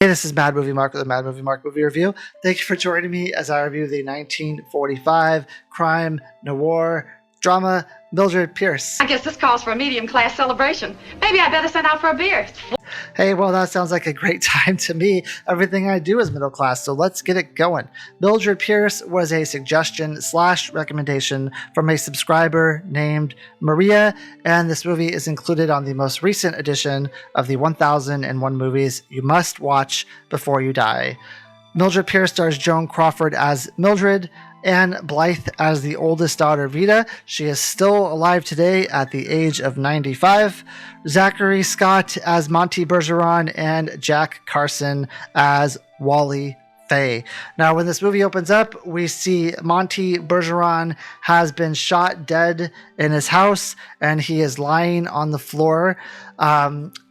Hey, this is Mad Movie Mark with the Mad Movie Mark Movie Review. Thank you for joining me as I review the 1945 crime noir drama Mildred Pierce. I guess this calls for a medium-class celebration. Maybe I better send out for a beer. Hey, well, that sounds like a great time to me. Everything I do is middle class, so let's get it going. Mildred Pierce was a suggestion/recommendation from a subscriber named Maria, and this movie is included on the most recent edition of the 1001 Movies You Must Watch Before You Die. Mildred Pierce stars Joan Crawford as Mildred, Anne Blythe as the oldest daughter, Vita. She is still alive today at the age of 95. Zachary Scott as Monty Bergeron, and Jack Carson as Wally Faye. Now, when this movie opens up, we see Monty Bergeron has been shot dead in his house, and he is lying on the floor.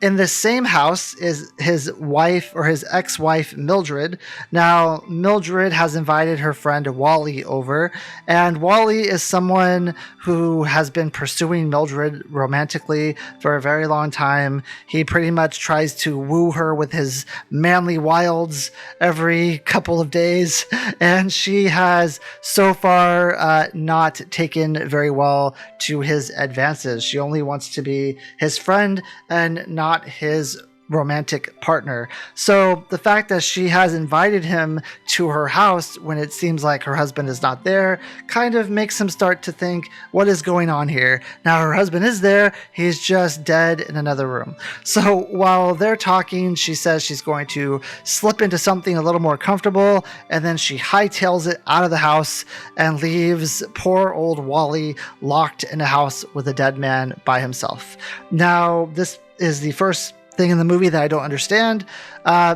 In the same house is his wife, or his ex-wife, Mildred. Now, Mildred has invited her friend Wally over, and Wally is someone who has been pursuing Mildred romantically for a very long time. He pretty much tries to woo her with his manly wilds every couple of days, and she has so far not taken very well to his advances. She only wants to be his friend and not his romantic partner. So the fact that she has invited him to her house when it seems like her husband is not there kind of makes him start to think, what is going on here? Now her husband is there, he's just dead in another room. So while they're talking, she says she's going to slip into something a little more comfortable, and then she hightails it out of the house and leaves poor old Wally locked in a house with a dead man by himself. Now this is the first thing in the movie that I don't understand.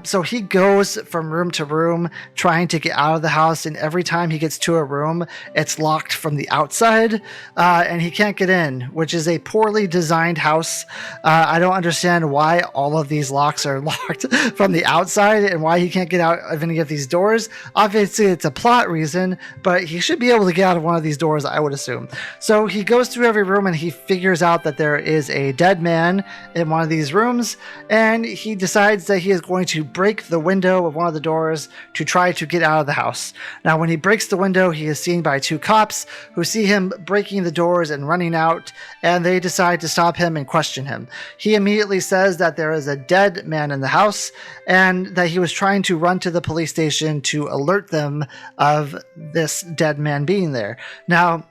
So he goes from room to room trying to get out of the house, and every time he gets to a room, it's locked from the outside, and he can't get in, which is a poorly designed house. I don't understand why all of these locks are locked from the outside and why he can't get out of any of these doors. Obviously, it's a plot reason, but he should be able to get out of one of these doors, I would assume. So he goes through every room and he figures out that there is a dead man in one of these rooms, and he decides that he is going to break the window of one of the doors to try to get out of the house. Now, when he breaks the window, he is seen by two cops who see him breaking the doors and running out, and they decide to stop him and question him. He immediately says that there is a dead man in the house and that he was trying to run to the police station to alert them of this dead man being there. Now,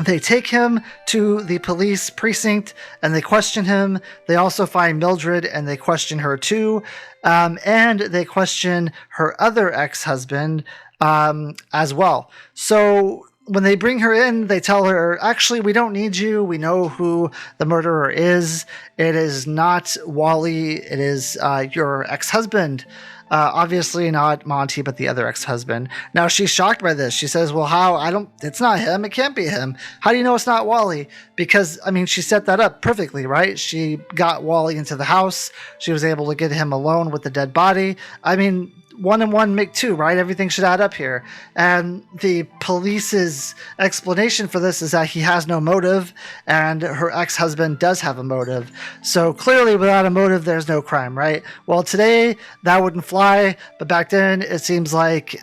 they take him to the police precinct and they question him. They also find Mildred and they question her too. And they question her other ex-husband as well. So when they bring her in, they tell her, actually, we don't need you. We know who the murderer is. It is not Wally. It is your ex-husband. Obviously not Monty, but the other ex-husband. Now she's shocked by this. She says, well, it's not him. It can't be him. How do you know it's not Wally? Because, I mean, she set that up perfectly, right? She got Wally into the house. She was able to get him alone with the dead body. I mean, 1 and 1 make 2, right? Everything should add up here. And the police's explanation for this is that he has no motive, and her ex-husband does have a motive. So clearly, without a motive, there's no crime, right? Well, today, that wouldn't fly, but back then, it seems like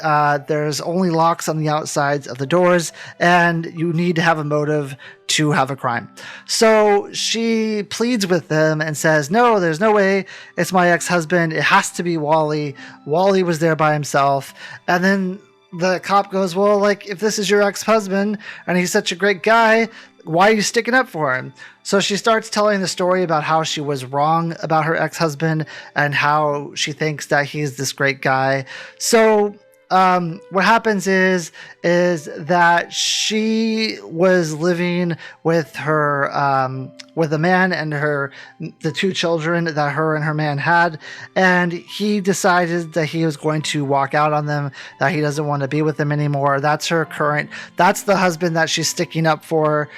there's only locks on the outsides of the doors, and you need to have a motive to have a crime. So she pleads with them and says, no, there's no way. It's my ex-husband. It has to be Wally. Wally was there by himself. And then the cop goes, well, like, if this is your ex-husband and he's such a great guy, why are you sticking up for him? So she starts telling the story about how she was wrong about her ex-husband and how she thinks that he's this great guy. So what happens is that she was living with her, with a man and the 2 children that her and her man had, and he decided that he was going to walk out on them, that he doesn't want to be with them anymore. That's the husband that she's sticking up for.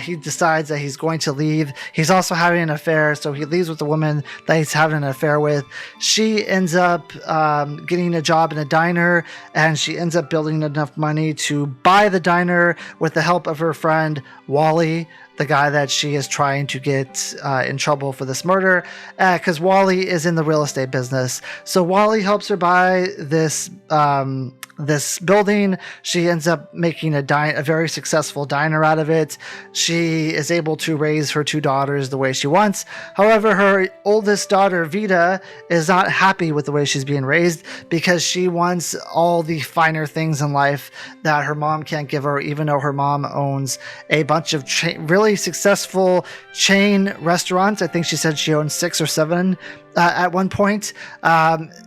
he decides that he's going to leave. He's also having an affair, so he leaves with the woman that he's having an affair with. She ends up getting a job in a diner, and she ends up building enough money to buy the diner with the help of her friend Wally, the guy that she is trying to get in trouble for this murder, because Wally is in the real estate business. So Wally helps her buy this building. She ends up making a very successful diner out of it. She is able to raise her 2 daughters the way she wants. However, her oldest daughter, Vita, is not happy with the way she's being raised because she wants all the finer things in life that her mom can't give her, even though her mom owns a bunch of really successful chain restaurants. I think she said she owns 6 or 7 at one point.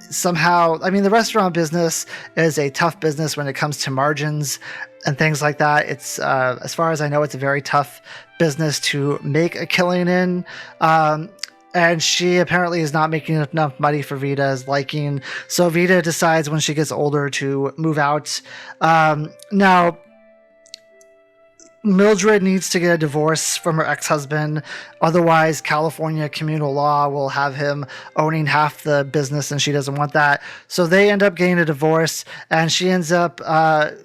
Somehow, I mean, the restaurant business is a tough business when it comes to margins and things like that. It's, as far as I know, it's a very tough business to make a killing in. And she apparently is not making enough money for Vita's liking. So Vita decides when she gets older to move out. Now, Mildred needs to get a divorce from her ex-husband. Otherwise, California communal law will have him owning half the business, and she doesn't want that. So they end up getting a divorce, and she ends up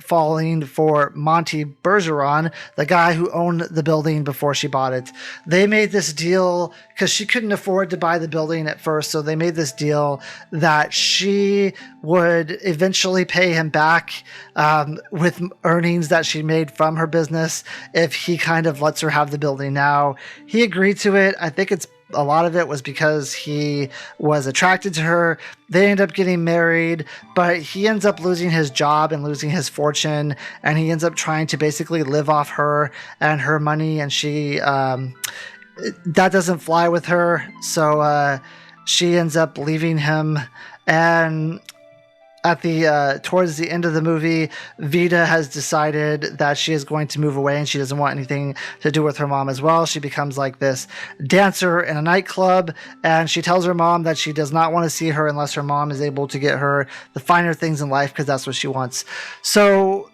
falling for Monty Bergeron, the guy who owned the building before she bought it. They made this deal because she couldn't afford to buy the building at first, so they made this deal that she would eventually pay him back with earnings that she made from her business if he kind of lets her have the building now. He agreed to it. I think a lot of it was because he was attracted to her. They end up getting married, but he ends up losing his job and losing his fortune, and he ends up trying to basically live off her and her money, and she that doesn't fly with her, so she ends up leaving him. And at the towards the end of the movie, Vita has decided that she is going to move away and she doesn't want anything to do with her mom as well. She becomes like this dancer in a nightclub, and she tells her mom that she does not want to see her unless her mom is able to get her the finer things in life, because that's what she wants. So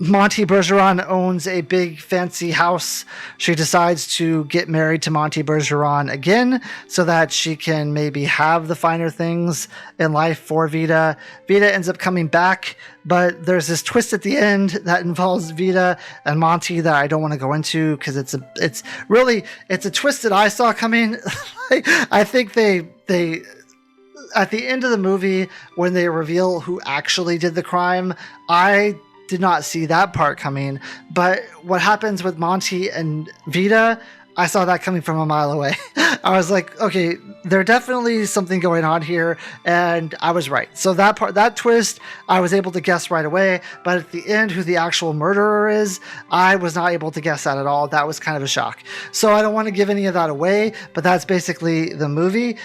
Monty Bergeron owns a big fancy house. She decides to get married to Monty Bergeron again so that she can maybe have the finer things in life for Vita. Vita ends up coming back, but there's this twist at the end that involves Vita and Monty that I don't want to go into because it's a twist that I saw coming. I think they at the end of the movie, when they reveal who actually did the crime, I did not see that part coming. But what happens with Monty and Vita, I saw that coming from a mile away. I was like, okay, there's definitely something going on here, and I was right. So that twist, I was able to guess right away, but at the end, who the actual murderer is, I was not able to guess that at all. That was kind of a shock. So I don't want to give any of that away, but that's basically the movie.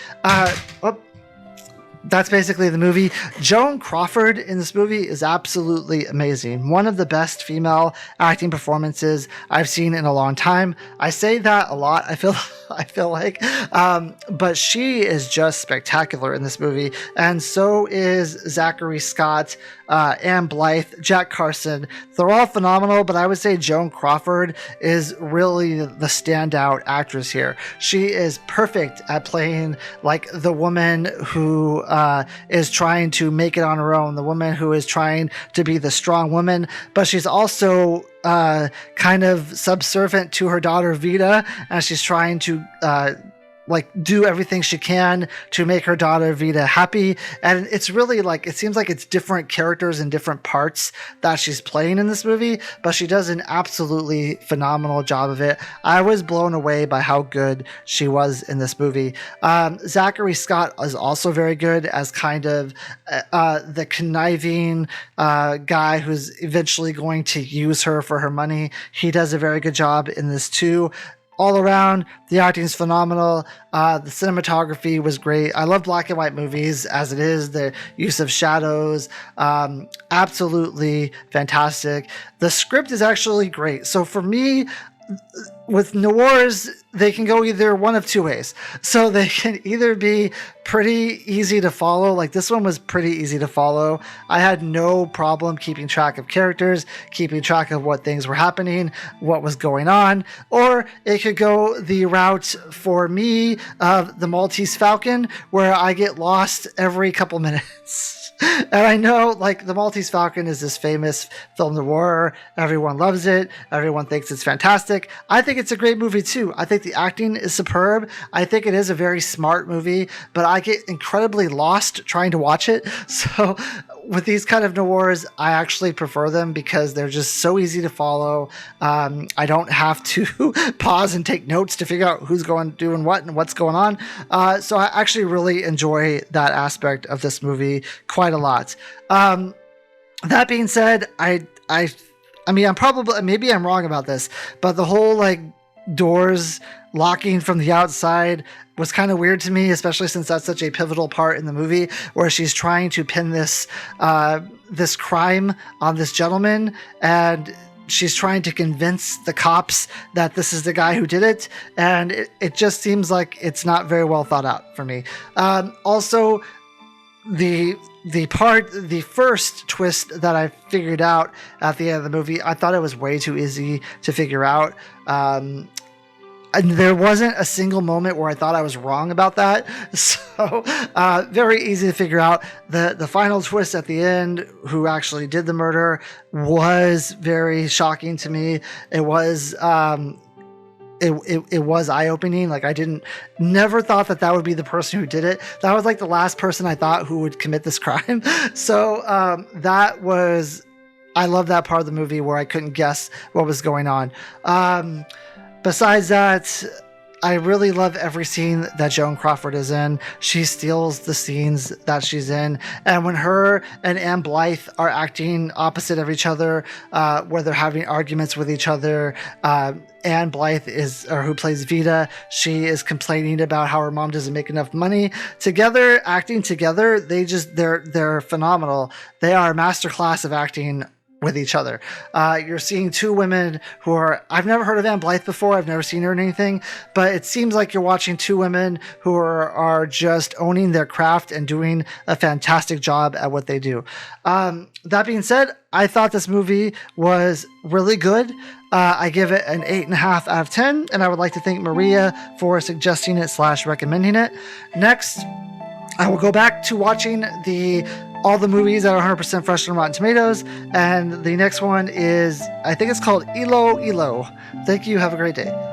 That's basically the movie. Joan Crawford in this movie is absolutely amazing. One of the best female acting performances I've seen in a long time. I say that a lot, I feel like, but she is just spectacular in this movie, and so is Zachary Scott, Anne Blythe, Jack Carson. They're all phenomenal, but I would say Joan Crawford is really the standout actress here. She is perfect at playing like the woman who is trying to make it on her own, the woman who is trying to be the strong woman, but she's also kind of subservient to her daughter Vita, and she's trying to do everything she can to make her daughter Vita happy. And it's really it seems like it's different characters and different parts that she's playing in this movie, but she does an absolutely phenomenal job of it. I was blown away by how good she was in this movie. Zachary Scott is also very good as kind of the conniving guy who's eventually going to use her for her money. He does a very good job in this too. All around, the acting is phenomenal. The cinematography was great. I love black and white movies as it is. The use of shadows, absolutely fantastic. The script is actually great. So for me, with noirs, they can go either one of two ways. So they can either be pretty easy to follow. Like this one was pretty easy to follow. I had no problem keeping track of characters, keeping track of what things were happening, what was going on. Or it could go the route for me of the Maltese Falcon, where I get lost every couple minutes. And I know, like, the Maltese Falcon is this famous film noir. Everyone loves it. Everyone thinks it's fantastic. I think it's a great movie, too. I think the acting is superb. I think it is a very smart movie, but I get incredibly lost trying to watch it. So with these kind of noirs, I actually prefer them because they're just so easy to follow. I don't have to pause and take notes to figure out who's doing what and what's going on. So I actually really enjoy that aspect of this movie quite a lot. That being said, I mean, maybe I'm wrong about this, but the whole like doors locking from the outside was kind of weird to me, especially since that's such a pivotal part in the movie where she's trying to pin this crime on this gentleman, and she's trying to convince the cops that this is the guy who did it, and it just seems like it's not very well thought out for me. Also, the first twist that I figured out at the end of the movie, I thought it was way too easy to figure out. And there wasn't a single moment where I thought I was wrong about that. So very easy to figure out. The final twist at the end, who actually did the murder, was very shocking to me. It was it was eye-opening. Like, I never thought that would be the person who did it. That was like the last person I thought who would commit this crime. So I love that part of the movie where I couldn't guess what was going on. Besides that, I really love every scene that Joan Crawford is in. She steals the scenes that she's in. And when her and Anne Blythe are acting opposite of each other, where they're having arguments with each other, Anne Blythe who plays Vita, she is complaining about how her mom doesn't make enough money. Together, acting together, they're phenomenal. They are a masterclass of acting with each other. You're seeing two women who I've never heard of Anne Blythe before. I've never seen her in anything, but it seems like you're watching two women who are just owning their craft and doing a fantastic job at what they do. That being said, I thought this movie was really good. I give it an 8.5 out of 10, and I would like to thank Maria for suggesting it / recommending it. Next, I will go back to watching all the movies that are 100% fresh on Rotten Tomatoes, and the next one is, I think it's called Ilo Ilo. Thank you. Have a great day.